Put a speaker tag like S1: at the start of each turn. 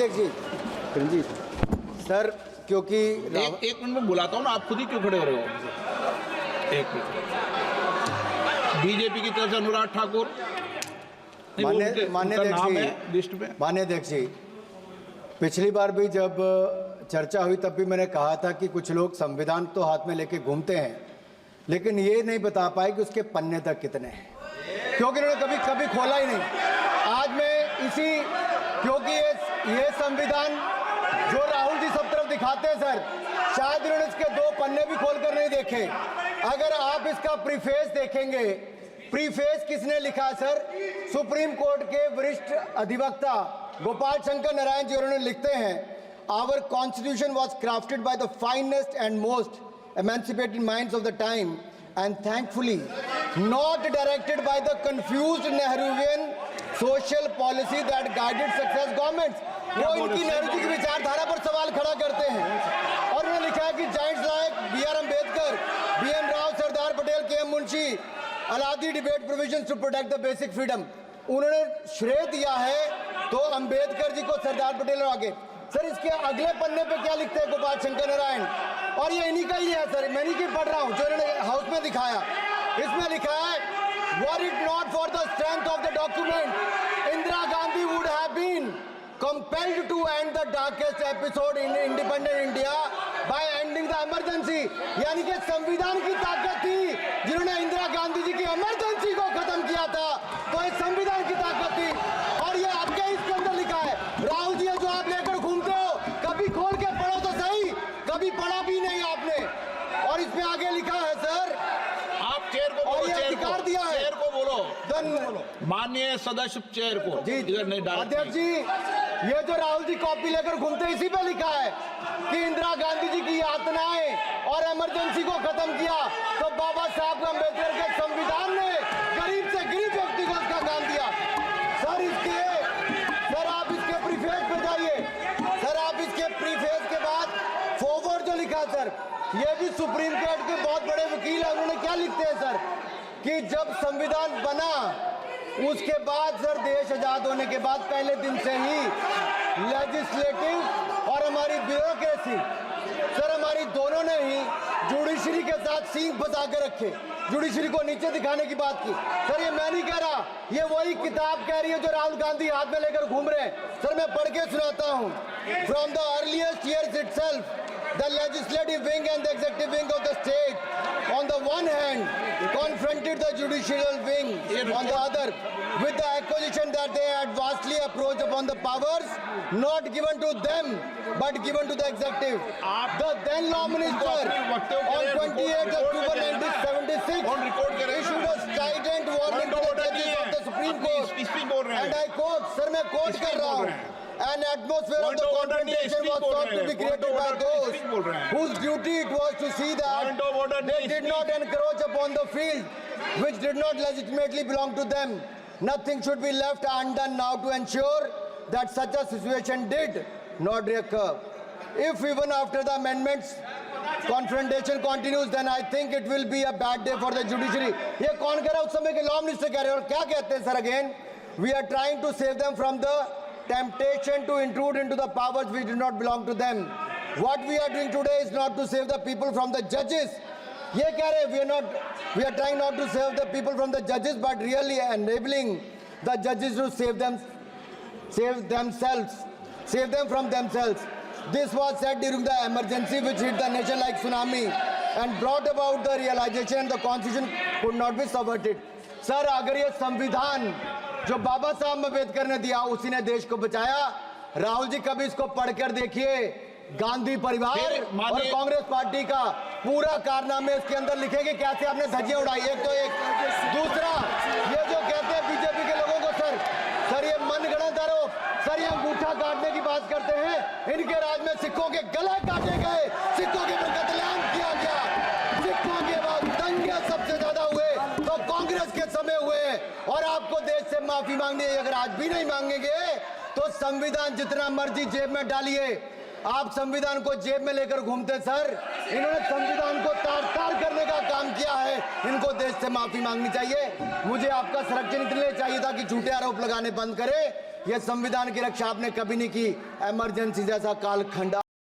S1: अध्यक्ष जी, सर क्योंकि
S2: एक मिनट में बुलाता हूँ ना, आप खुद ही क्यों खड़े हो रहे हो? एक मिनट। बीजेपी की तरफ से अनुराग ठाकुर,
S1: मान्य अध्यक्ष जी, पिछली बार भी जब चर्चा हुई तब भी मैंने कहा था कि कुछ लोग संविधान तो हाथ में लेके घूमते हैं, लेकिन ये नहीं बता पाए कि उसके पन्ने तक कितने हैं, क्योंकि उन्होंने कभी खोला ही नहीं। आज मैं क्योंकि ये संविधान जो राहुल जी सब तरफ दिखाते हैं सर, शायद उन्होंने इसके 2 पन्ने भी खोलकर नहीं देखे। अगर आप इसका प्रीफेस देखेंगे, प्रीफेस किसने लिखा है सर? सुप्रीम कोर्ट के वरिष्ठ अधिवक्ता गोपाल शंकर नारायण जी, उन्होंने लिखते हैं, our constitution was crafted by the finest and most emancipated minds of the time and thankfully not directed by the confused Nehruvian social policy that guided success governments। वो इनकी नेहरू जी की विचारधारा पर सवाल खड़ा करते हैं। और उन्होंने लिखा है कि giants like B.R. Ambedkar, B.N. Rao, Sardar Patel, K.M. Munshi Alladi debate provisions to protect the basic freedom. उन्होंने श्रेय दिया है तो अम्बेडकर जी को, सरदार पटेल और आगे। सर इसके अगले पन्ने पे क्या लिखते हैं गोपाल शंकर नारायण, और ये इन्हीं का ही है सर, मैं इन्हीं की पढ़ रहा हूँ जो इन्होंने हाउस में दिखाया। इसमें लिखा है, were it not for the strength of the document, Indira Gandhi would have been compelled to end the darkest episode in independent India by ending the emergency। यानी कि संविधान की ताकत थी जिन्होंने इंदिरा गांधी जी की इमरजेंसी को खत्म किया था, तो इस संविधान की ताकत थी। और ये आपके इसके अंदर लिखा है, राहुल जी जो आप लेकर घूमते हो, कभी खोल के पढ़ो तो सही, कभी पढ़ा भी नहीं आपने। और इसमें आगे लिखा है सर,
S2: आप चेयर को बोलो,
S1: अधिकार दिया है,
S2: चेयर को बोलो, माननीय सदस्य चेयर को।
S1: जी अध्यक्ष जी, ये जो राहुल जी कॉपी लेकर घूमते हैं, इसी पे लिखा है कि इंदिरा गांधी जी की यातनाएं और इमरजेंसी को खत्म किया तो बाबा साहब अम्बेडकर के संविधान ने गरीब से गरीब व्यक्ति को उसका काम दिया। सर आप इसके प्रीफेस पे जाइए सर, आप इसके प्रीफेस के बाद फॉरवर्ड जो लिखा सर, ये भी सुप्रीम कोर्ट के बहुत बड़े वकील है, उन्होंने क्या लिखते हैं सर कि जब संविधान बना उसके बाद सर, देश आजाद होने के बाद पहले दिन से ही लेजिस्लेटिव और हमारी ब्यूरोक्रेसी सर, हमारी दोनों ने ही जुडिशरी के साथ सींग फंसा के रखे, जुडिशरी को नीचे दिखाने की बात की। सर ये मैं नहीं कह रहा, ये वही किताब कह रही है जो राहुल गांधी हाथ में लेकर घूम रहे हैं। सर मैं पढ़ के सुनाता हूँ, from the earliest years itself the legislative wing and the executive wing of the state on the one hand confronted the judicial wing on the other with the accusation that they had vastly approached upon the powers not given to them but given to the executive। The then law minister on 28 October 1976 issued a strident warning to the judges of the Supreme Court, and I quote, sir मैं quote कर रहा हूँ, an atmosphere of the confrontation was sought to be created by those whose duty it was to see that they did not encroach upon the field which did not legitimately belong to them। Nothing should be left undone now to ensure that such a situation did not recur। If even after the amendments confrontation continues, then I think it will be a bad day for the judiciary। ये कौन कह रहा है? उस समय के law minister कह रहे हैं। और क्या कहते हैं sir again, we are trying to save them from the temptation to intrude into the powers which do not belong to them। What we are doing today is not to save the people from the judges। ये कह रहे हैं we are trying not to save the people from the judges but really enabling the judges to save them from themselves। This was said during the emergency which hit the nation like tsunami and brought about the realization and the constitution could not be subverted। Sir अगर ये संविधान जो बाबा साहब अम्बेडकर ने दिया उसी ने देश को बचाया। राहुल जी कभी इसको पढ़कर देखिए, गांधी परिवार और कांग्रेस पार्टी का पूरा कारनामे इसके अंदर लिखेंगे, कैसे आपने धज्जियां उड़ाई। एक तो एक दूसरा ये जो कहते हैं बीजेपी के लोगों को सर ये मनगढ़ंत आरोप, सर ये अंगूठा काटने की बात करते हैं, इनके राज में सिखों के गले काटे गए, सिखों के ऊपर कत्लेआम किया गया, सिखों के बाद दंगे सबसे ज्यादा हुए तो कांग्रेस के समय हुए। और आपको देश से माफी मांगनी है, अगर आज भी नहीं मांगेंगे तो संविधान जितना मर्जी जेब में डालिए, आप संविधान को जेब में लेकर घूमते सर। इन्होंने संविधान को तार-तार करने का काम किया है। इनको देश से माफी मांगनी चाहिए। मुझे आपका संरक्षण इसलिए चाहिए था कि झूठे आरोप लगाने बंद करे। यह संविधान की रक्षा आपने कभी नहीं की। इमरजेंसी जैसा कालखंड